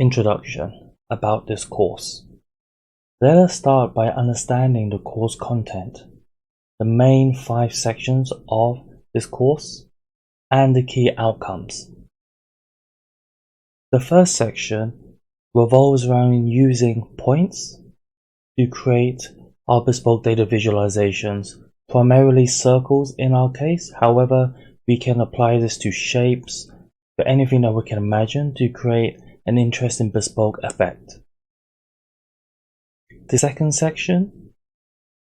Introduction about this course. Let us start by understanding the course content, the main 5 sections of this course, and the key outcomes. The first section revolves around using points to create our bespoke data visualizations, primarily circles in our case. However, we can apply this to shapes, for anything that we can imagine to create an interesting bespoke effect. The second section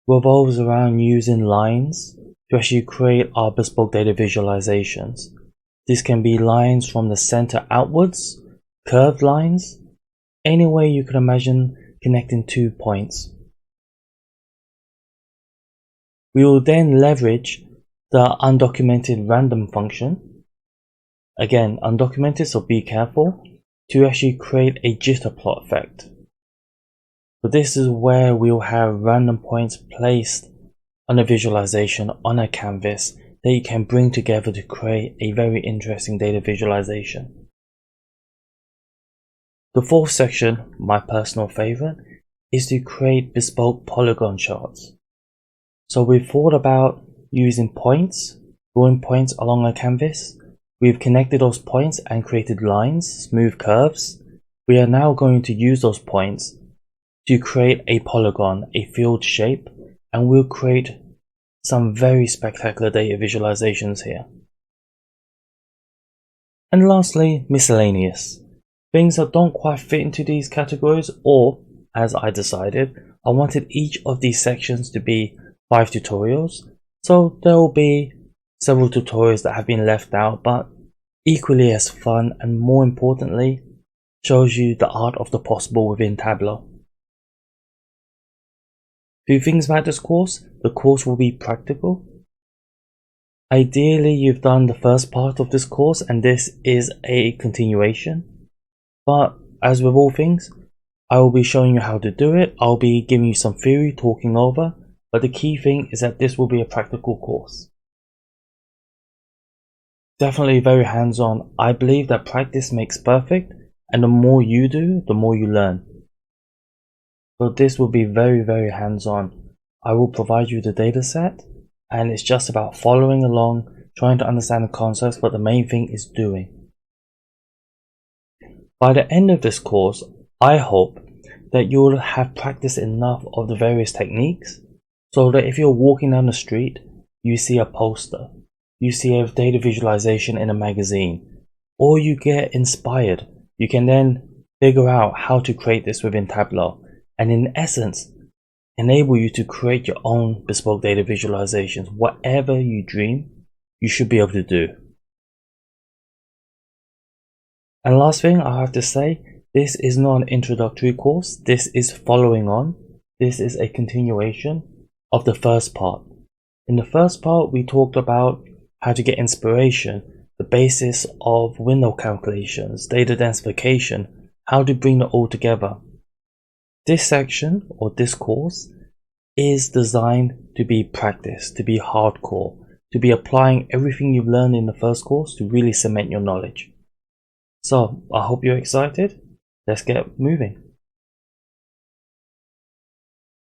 revolves around using lines to actually create our bespoke data visualizations. This can be lines from the center outwards, curved lines, any way you can imagine connecting 2 points. We will then leverage the undocumented random function, again undocumented, so be careful, to actually create a jitter plot effect. So this is where we'll have random points placed on a visualization on a canvas that you can bring together to create a very interesting data visualization. The fourth section, my personal favorite, is to create bespoke polygon charts. So we've thought about using points, drawing points along a canvas. We've connected those points and created lines, smooth curves. We are now going to use those points to create a polygon, a field shape, and we'll create some very spectacular data visualizations here. And lastly, miscellaneous. Things that don't quite fit into these categories, or, as I decided, I wanted each of these sections to be 5 tutorials, so there will be several tutorials that have been left out, but equally as fun and more importantly, shows you the art of the possible within Tableau. Few things about this course. The course will be practical. Ideally, you've done the first part of this course and this is a continuation. But as with all things, I will be showing you how to do it. I'll be giving you some theory, talking over, but the key thing is that this will be a practical course. Definitely very hands-on. I believe that practice makes perfect, and the more you do, the more you learn. So this will be very hands-on. I will provide you the data set, and it's just about following along, trying to understand the concepts, but the main thing is doing. By the end of this course, I hope that you will have practiced enough of the various techniques so that if you're walking down the street, you see a poster, you see a data visualization in a magazine, or you get inspired, you can then figure out how to create this within Tableau, and in essence, enable you to create your own bespoke data visualizations. Whatever you dream, you should be able to do. And last thing I have to say, this is not an introductory course, this is following on, this is a continuation of the first part. In the first part, we talked about how to get inspiration, the basis of window calculations, data densification, how to bring it all together. This section, or this course, is designed to be practice, to be hardcore, to be applying everything you've learned in the first course to really cement your knowledge. So, I hope you're excited. Let's get moving.